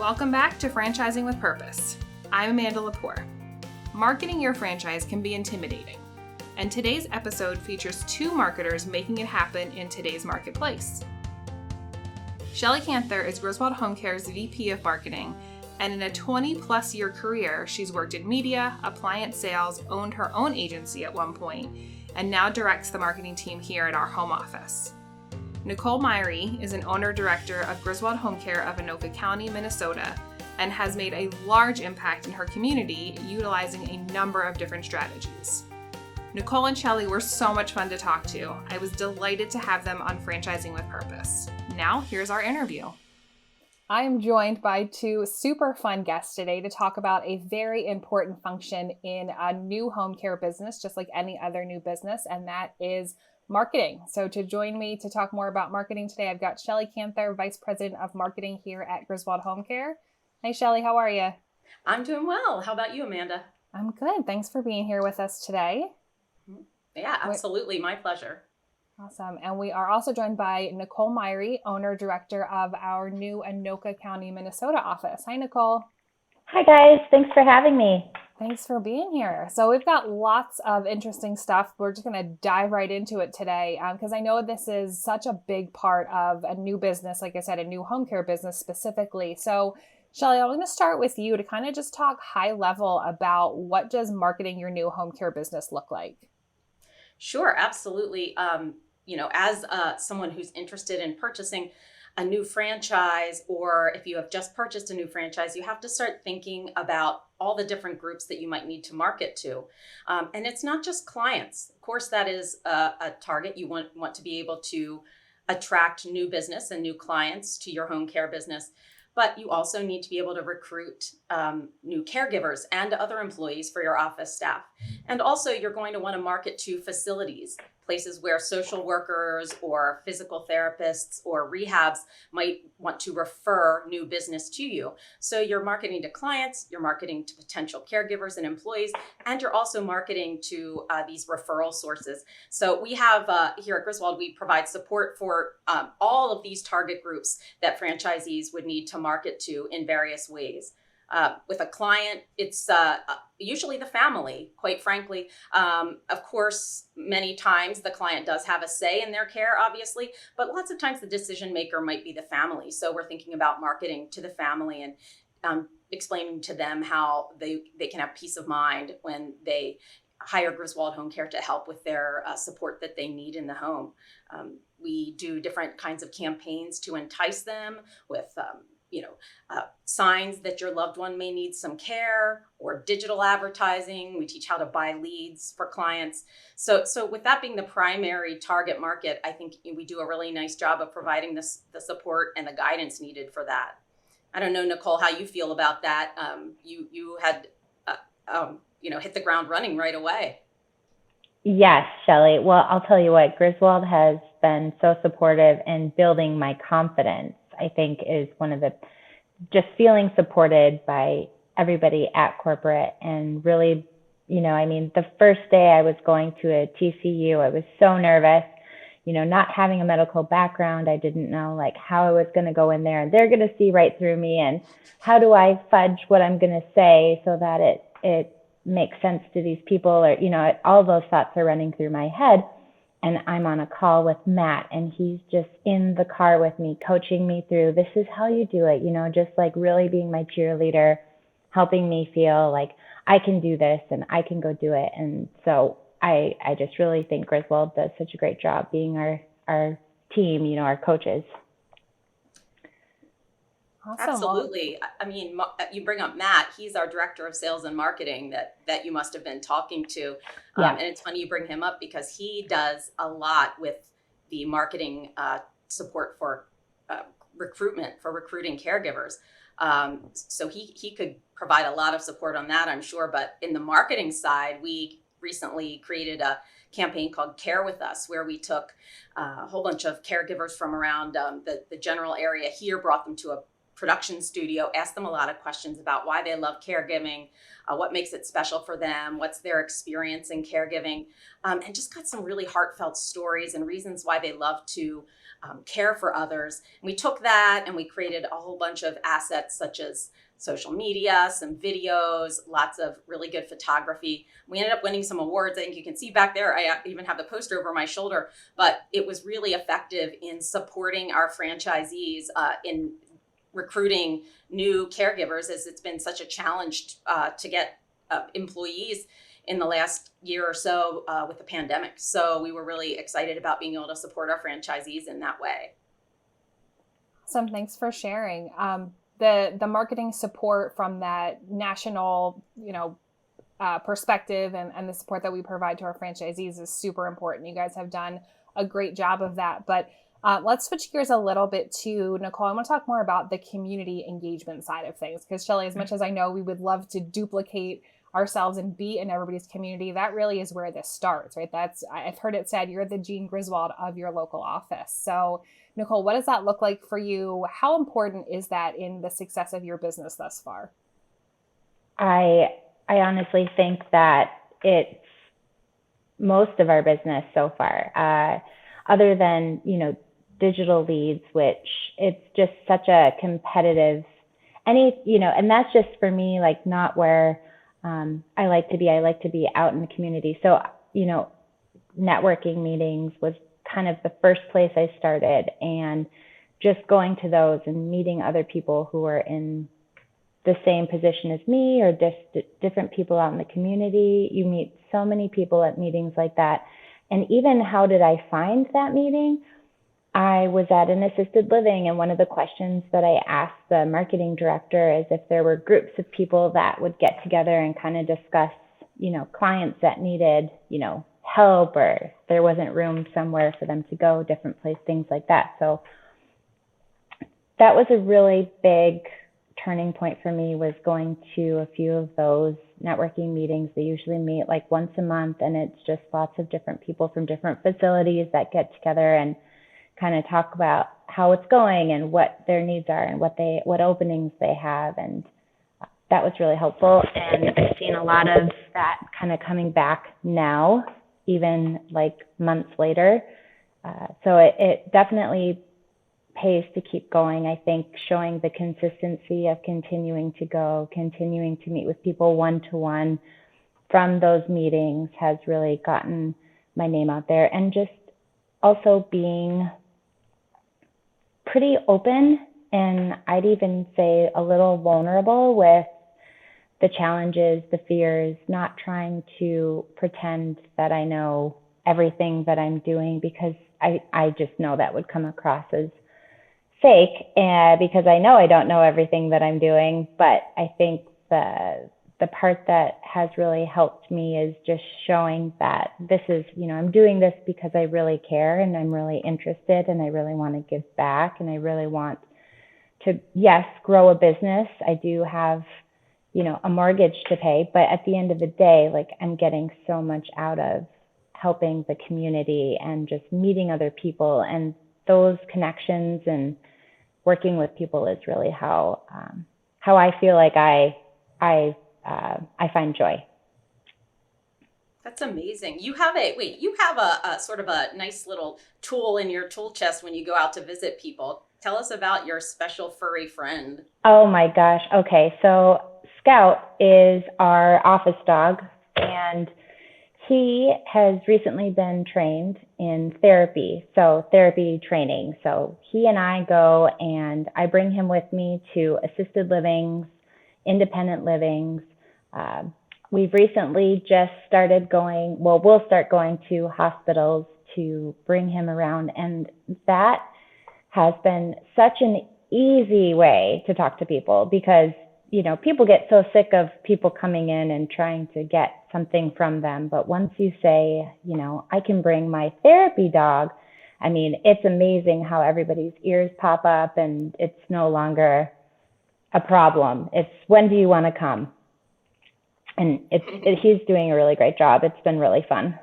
Welcome back to Franchising with Purpose. I'm Amanda Lepore. Marketing your franchise can be intimidating, and today's episode features two marketers making it happen in today's marketplace. Shelley Kanther is Griswold Home Care's VP of Marketing, and in a 20-plus year career, she's worked in media, appliance sales, owned her own agency at one point, and now directs the marketing team here at our home office. Nicole Myhre is an owner-director of Griswold Home Care of Anoka County, Minnesota, and has made a large impact in her community utilizing a number of different strategies. Nicole and Shelley were so much fun to talk to. I was delighted to have them on Franchising with Purpose. Now, here's our interview. I am joined by two super fun guests today to talk about a very important function in a new home care business, just like any other new business, and that is marketing. So to join me to talk more about marketing today, I've got Shelley Kanther, Vice President of Marketing here at Griswold Home Care. Hey, Shelley, how are you? I'm doing well. How about you, Amanda? I'm good. Thanks for being here with us today. Yeah, absolutely. My pleasure. Awesome. And we are also joined by Nicole Myhre, owner-director of our new Anoka County, Minnesota office. Hi, Nicole. Hi, guys. Thanks for having me. Thanks for being here. So we've got lots of interesting stuff. We're just going to dive right into it today because I know this is such a big part of a new business, like I said, a new home care business specifically. So Shelley, I'm going to start with you to kind of just talk high level about what does marketing your new home care business look like? Sure, absolutely. As someone who's interested in purchasing a new franchise, or if you have just purchased a new franchise, you have to start thinking about all the different groups that you might need to market to. And it's not just clients. Of course, that is a target. You want to be able to attract new business and new clients to your home care business. But you also need to be able to recruit new caregivers and other employees for your office staff. And also you're going to want to market to facilities, places where social workers or physical therapists or rehabs might want to refer new business to you. So you're marketing to clients, you're marketing to potential caregivers and employees, and you're also marketing to these referral sources. So we have here at Griswold, we provide support for all of these target groups that franchisees would need to market to in various ways. With a client, it's usually the family, quite frankly. Of course, many times the client does have a say in their care, obviously, but lots of times the decision maker might be the family. So we're thinking about marketing to the family and explaining to them how they can have peace of mind when they hire Griswold Home Care to help with their support that they need in the home. We do different kinds of campaigns to entice them with signs that your loved one may need some care, or digital advertising. We teach how to buy leads for clients. So with that being the primary target market, I think we do a really nice job of providing the support and the guidance needed for that. I don't know, Nicole, how you feel about that. You had hit the ground running right away. Yes, Shelley. Well, I'll tell you what, Griswold has been so supportive in building my confidence. I think is one of the, just feeling supported by everybody at corporate, and really, the first day I was going to a TCU, I was so nervous, not having a medical background. I didn't know how I was going to go in there, and they're going to see right through me, and how do I fudge what I'm going to say so that it makes sense to these people, or, all those thoughts are running through my head. And I'm on a call with Matt, and he's just in the car with me, coaching me through, this is how you do it, just really being my cheerleader, helping me feel like I can do this and I can go do it. And so I just really think Griswold does such a great job being our team, our coaches. Awesome. Absolutely. I mean, you bring up Matt. He's our director of sales and marketing that you must have been talking to. Yeah. And it's funny you bring him up because he does a lot with the marketing support for recruitment, for recruiting caregivers. So he could provide a lot of support on that, I'm sure. But in the marketing side, we recently created a campaign called Care With Us, where we took a whole bunch of caregivers from around the general area here, brought them to production studio, asked them a lot of questions about why they love caregiving, what makes it special for them, what's their experience in caregiving, and just got some really heartfelt stories and reasons why they love to care for others. And we took that and we created a whole bunch of assets such as social media, some videos, lots of really good photography. We ended up winning some awards. I think you can see back there, I even have the poster over my shoulder, but it was really effective in supporting our franchisees in recruiting new caregivers, as it's been such a challenge to get employees in the last year or so with the pandemic. So we were really excited about being able to support our franchisees in that way. Awesome. Thanks for sharing. The marketing support from that national, perspective and the support that we provide to our franchisees is super important. You guys have done a great job of that. But let's switch gears a little bit to Nicole. I want to talk more about the community engagement side of things, because Shelley, as much as I know we would love to duplicate ourselves and be in everybody's community, that really is where this starts, right? I've heard it said you're the Jean Griswold of your local office. So Nicole, what does that look like for you? How important is that in the success of your business thus far? I honestly think that it's most of our business so far, other than, digital leads, which it's just such a competitive, and that's just for me, like not where I like to be. I like to be out in the community. So, networking meetings was kind of the first place I started, and just going to those and meeting other people who are in the same position as me, or just different people out in the community. You meet so many people at meetings like that. And even how did I find that meeting? I was at an assisted living, and one of the questions that I asked the marketing director is if there were groups of people that would get together and kind of discuss, clients that needed, help, or there wasn't room somewhere for them to go, different place, things like that. So that was a really big turning point for me, was going to a few of those networking meetings. They usually meet like once a month, and it's just lots of different people from different facilities that get together and kind of talk about how it's going and what their needs are and what openings they have. And that was really helpful. And I've seen a lot of that kind of coming back now, even like months later. So it definitely pays to keep going. I think showing the consistency of continuing to go, continuing to meet with people one-to-one from those meetings has really gotten my name out there. And just also being pretty open, and I'd even say a little vulnerable with the challenges, the fears, not trying to pretend that I know everything that I'm doing, because I just know that would come across as fake, because I know I don't know everything that I'm doing. But I think the part that has really helped me is just showing that this is, I'm doing this because I really care, and I'm really interested, and I really want to give back, and I really want to, yes, grow a business. I do have, a mortgage to pay, but at the end of the day, like, I'm getting so much out of helping the community and just meeting other people, and those connections and working with people is really how I feel like I find joy. That's amazing. You have a sort of a nice little tool in your tool chest when you go out to visit people. Tell us about your special furry friend. Oh my gosh. Okay. So Scout is our office dog, and he has recently been trained in therapy training. So he and I go, and I bring him with me to assisted livings, independent livings. We've recently just started we'll start going to hospitals to bring him around. And that has been such an easy way to talk to people, because, people get so sick of people coming in and trying to get something from them. But once you say, I can bring my therapy dog, I mean, it's amazing how everybody's ears pop up, and it's no longer a problem. It's, when do you want to come? And he's doing a really great job. It's been really fun.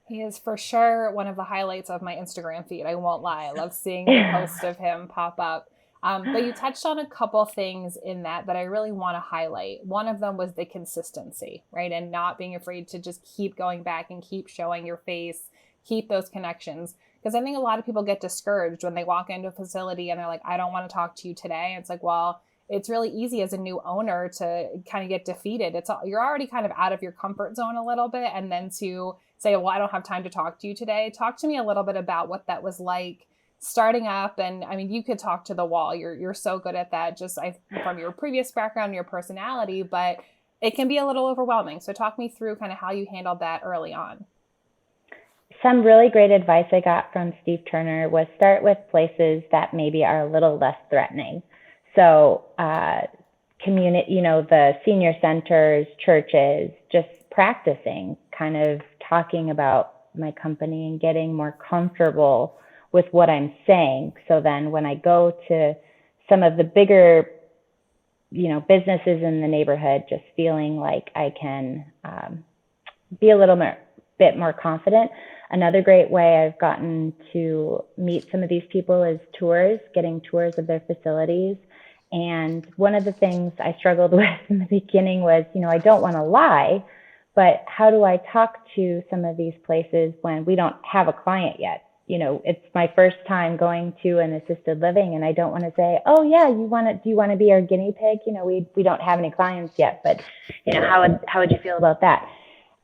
He is for sure one of the highlights of my Instagram feed. I won't lie. I love seeing the post of him pop up. But you touched on a couple things in that I really want to highlight. One of them was the consistency, right? And not being afraid to just keep going back and keep showing your face, keep those connections. Because I think a lot of people get discouraged when they walk into a facility and they're like, I don't want to talk to you today. It's like, well, it's really easy as a new owner to kind of get defeated. You're already kind of out of your comfort zone a little bit. And then to say, well, I don't have time to talk to you today. Talk to me a little bit about what that was like starting up. And I mean, you could talk to the wall. You're so good at that, from your previous background, your personality, but it can be a little overwhelming. So talk me through kind of how you handled that early on. Some really great advice I got from Steve Turner was start with places that maybe are a little less threatening. So the senior centers, churches, just practicing, kind of talking about my company and getting more comfortable with what I'm saying. So then when I go to some of the bigger, businesses in the neighborhood, just feeling like I can be a little bit more confident. Another great way I've gotten to meet some of these people is getting tours of their facilities. And one of the things I struggled with in the beginning was, I don't want to lie, but how do I talk to some of these places when we don't have a client yet? It's my first time going to an assisted living, and I don't want to say, oh yeah, do you want to be our guinea pig? We don't have any clients yet, but how would you feel about that?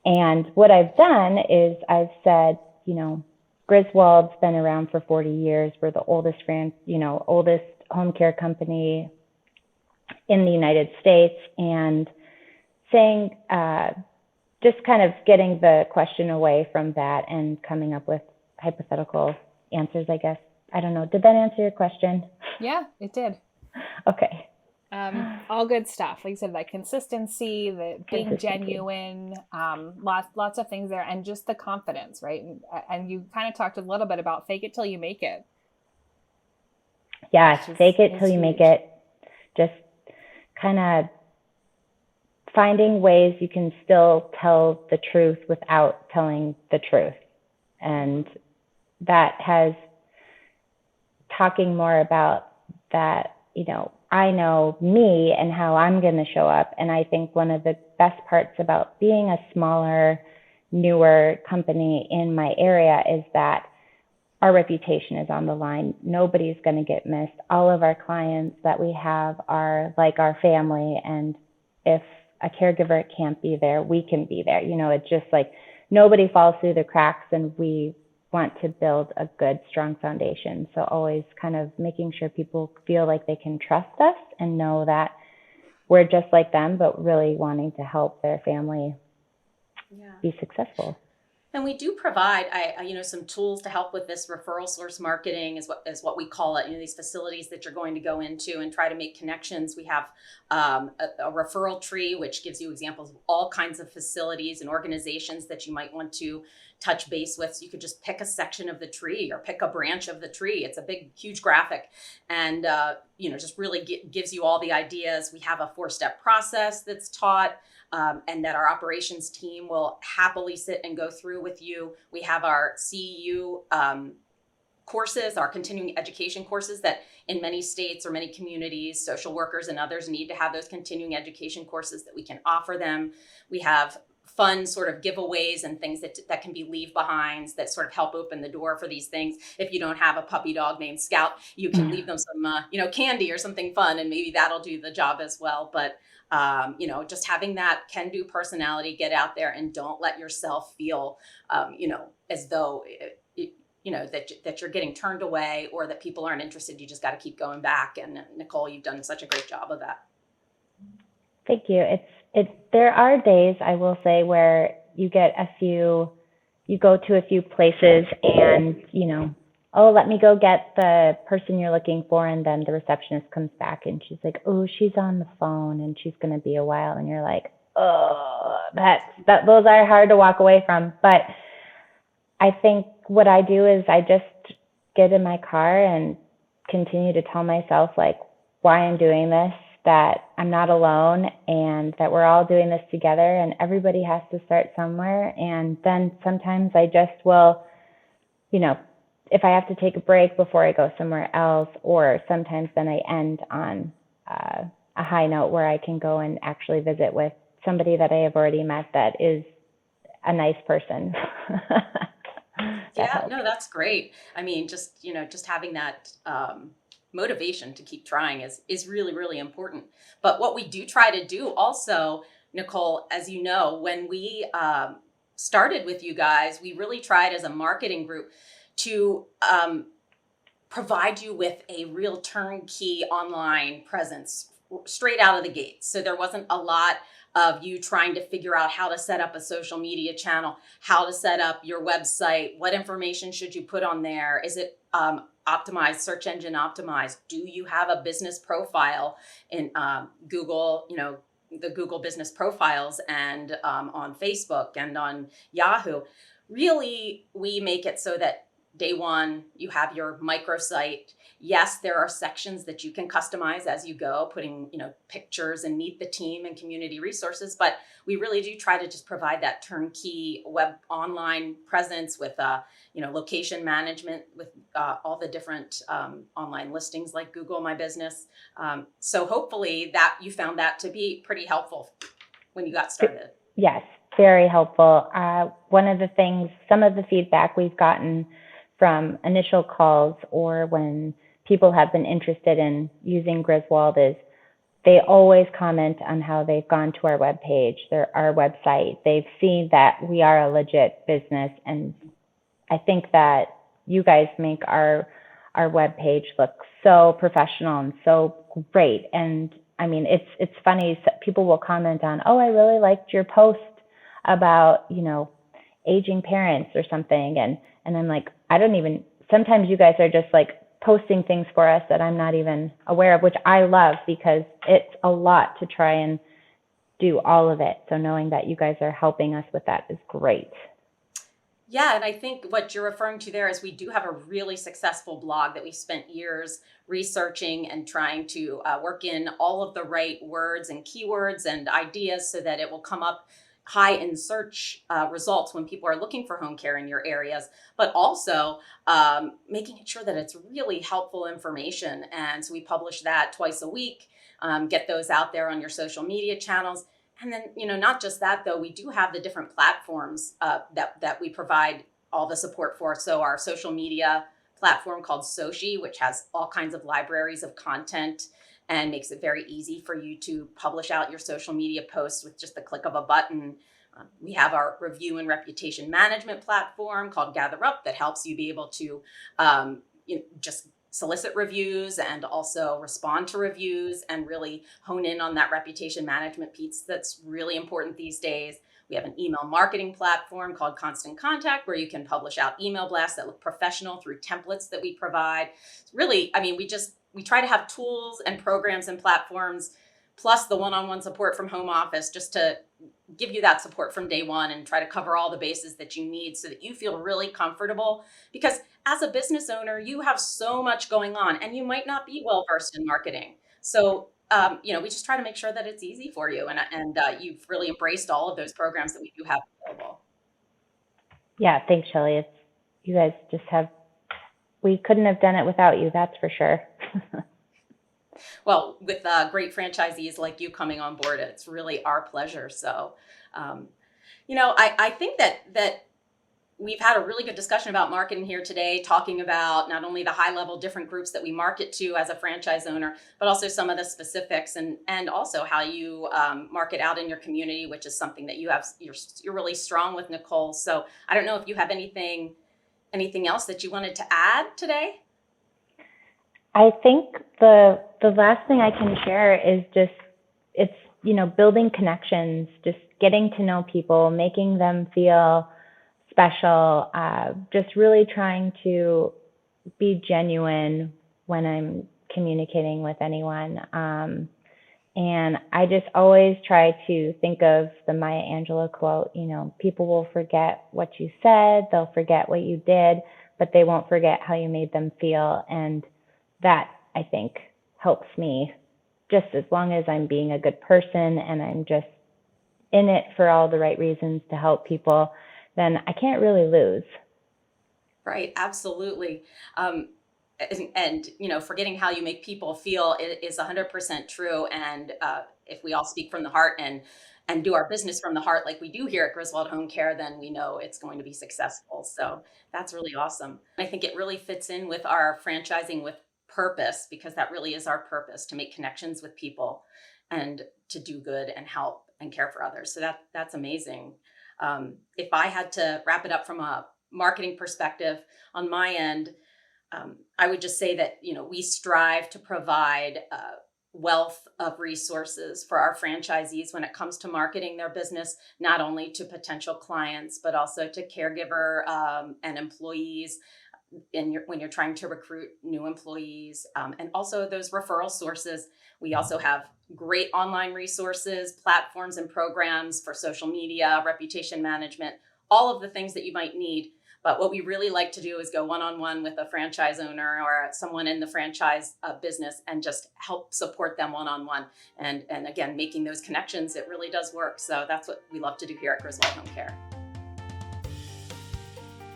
And what I've done is I've said, Griswold's been around for 40 years. We're the oldest home care company in the United States, and saying, just kind of getting the question away from that and coming up with hypothetical answers, I guess. I don't know. Did that answer your question? Yeah, it did. Okay. All good stuff. Like you said, that consistency, the being genuine, lots of things there, and just the confidence, right? And you kind of talked a little bit about fake it till you make it. Yeah, fake it till you make it. Just kind of finding ways you can still tell the truth without telling the truth. And that has talking more about that, I know me and how I'm going to show up. And I think one of the best parts about being a smaller, newer company in my area is that our reputation is on the line. Nobody's going to get missed. All of our clients that we have are like our family. And if a caregiver can't be there, we can be there. It's just like nobody falls through the cracks, and we want to build a good, strong foundation. So always kind of making sure people feel like they can trust us and know that we're just like them, but really wanting to help their family be successful. And we do provide, some tools to help with this referral source marketing is what we call it. These facilities that you're going to go into and try to make connections. We have a referral tree, which gives you examples of all kinds of facilities and organizations that you might want to touch base with. So you could just pick a section of the tree or pick a branch of the tree. It's a big, huge graphic, and just really gives you all the ideas. We have a 4-step process that's taught. And that our operations team will happily sit and go through with you. We have our CEU courses, our continuing education courses that in many states or many communities, social workers and others need to have those continuing education courses that we can offer them. We have fun sort of giveaways and things that can be leave behinds that sort of help open the door for these things. If you don't have a puppy dog named Scout, you can leave them some, candy or something fun, and maybe that'll do the job as well. But just having that can-do personality, get out there and don't let yourself feel, as though, that you're getting turned away or that people aren't interested. You just got to keep going back. And Nicole, you've done such a great job of that. Thank you. There are days, I will say, where you go to a few places and, let me go get the person you're looking for. And then the receptionist comes back and she's like, oh, she's on the phone and she's going to be a while. And you're like, oh, those are hard to walk away from. But I think what I do is I just get in my car and continue to tell myself like why I'm doing this, that I'm not alone and that we're all doing this together, and everybody has to start somewhere. And then sometimes I just will, if I have to take a break before I go somewhere else, or sometimes then I end on a high note where I can go and actually visit with somebody that I have already met that is a nice person. That Yeah, helps. no, that's great. I mean, just having that motivation to keep trying is really, really important. But what we do try to do also, Nicole, as you know, when we started with you guys, we really tried as a marketing group to provide you with a real turnkey online presence straight out of the gates. So there wasn't a lot of you trying to figure out how to set up a social media channel, how to set up your website, what information should you put on there? Is it optimized, search engine optimized? Do you have a business profile in Google, the Google business profiles, and on Facebook and on Yahoo? Really, we make it so that day one, you have your microsite. Yes, there are sections that you can customize as you go, putting, pictures and meet the team and community resources. But we really do try to just provide that turnkey web online presence with, location management with all the different online listings like Google My Business. So hopefully that you found that to be pretty helpful when you got started. Yes, very helpful. One of the things, some of the feedback we've gotten from initial calls or when people have been interested in using Griswold is they always comment on how they've gone to our webpage, our website. They've seen that we are a legit business, and I think that you guys make our webpage look so professional and so great. And I mean, it's funny. People will comment on, "Oh, I really liked your post about aging parents or something," and I'm like, sometimes you guys are just like posting things for us that I'm not even aware of, which I love because it's a lot to try and do all of it. So knowing that you guys are helping us with that is great. Yeah, and I think what you're referring to there is we do have a really successful blog that we spent years researching and trying to work in all of the right words and keywords and ideas so that it will come up high in search results when people are looking for home care in your areas, but also making sure that it's really helpful information. And so we publish that twice a week, get those out there on your social media channels. And then, not just that, though, we do have the different platforms that we provide all the support for. So our social media platform called Sochi, which has all kinds of libraries of content and makes it very easy for you to publish out your social media posts with just the click of a button. We have our review and reputation management platform called Gather Up that helps you be able to just solicit reviews and also respond to reviews and really hone in on that reputation management piece that's really important these days. We have an email marketing platform called Constant Contact where you can publish out email blasts that look professional through templates that we provide. Really, I mean, we try to have tools and programs and platforms plus the one-on-one support from home office just to give you that support from day one and try to cover all the bases that you need so that you feel really comfortable. Because as a business owner, you have so much going on and you might not be well versed in marketing. So, we just try to make sure that it's easy for you and you've really embraced all of those programs that we do have available. Yeah, thanks, Shelley. You guys we couldn't have done it without you, that's for sure. Well, with great franchisees like you coming on board, it's really our pleasure. So, I think that we've had a really good discussion about marketing here today, talking about not only the high level different groups that we market to as a franchise owner, but also some of the specifics and also how you market out in your community, which is something that you're really strong with, Nicole. So I don't know if you have anything else that you wanted to add today. I think the last thing I can share is just it's building connections, just getting to know people, making them feel special, just really trying to be genuine when I'm communicating with anyone. And I just always try to think of the Maya Angelou quote, people will forget what you said, they'll forget what you did, but they won't forget how you made them feel. And that, I think, helps me just as long as I'm being a good person and I'm just in it for all the right reasons to help people, then I can't really lose. Right, absolutely. And forgetting how you make people feel is 100% true. And if we all speak from the heart and do our business from the heart like we do here at Griswold Home Care, then we know it's going to be successful. So that's really awesome. I think it really fits in with our franchising with purpose, because that really is our purpose, to make connections with people and to do good and help and care for others. So that's amazing. If I had to wrap it up from a marketing perspective on my end, I would just say that, we strive to provide wealth of resources for our franchisees when it comes to marketing their business, not only to potential clients, but also to caregiver and employees when you're trying to recruit new employees, and also those referral sources. We also have great online resources, platforms, and programs for social media, reputation management, all of the things that you might need. But what we really like to do is go one-on-one with a franchise owner or someone in the franchise business and just help support them one-on-one. And again, making those connections, it really does work. So that's what we love to do here at Griswold Home Care.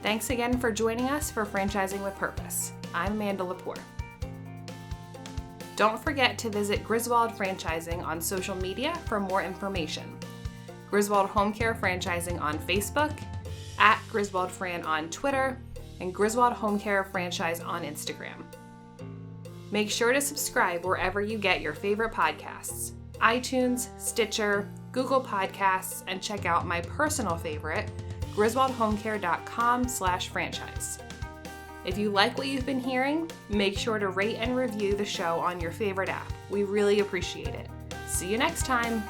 Thanks again for joining us for Franchising with Purpose. I'm Amanda Lepore. Don't forget to visit Griswold Franchising on social media for more information. Griswold Home Care Franchising on Facebook, at Griswold Fran on Twitter, and Griswold Home Care Franchise on Instagram. Make sure to subscribe wherever you get your favorite podcasts: iTunes, Stitcher, Google Podcasts, and check out my personal favorite, griswoldhomecare.com/franchise. If you like what you've been hearing, make sure to rate and review the show on your favorite app. We really appreciate it. See you next time.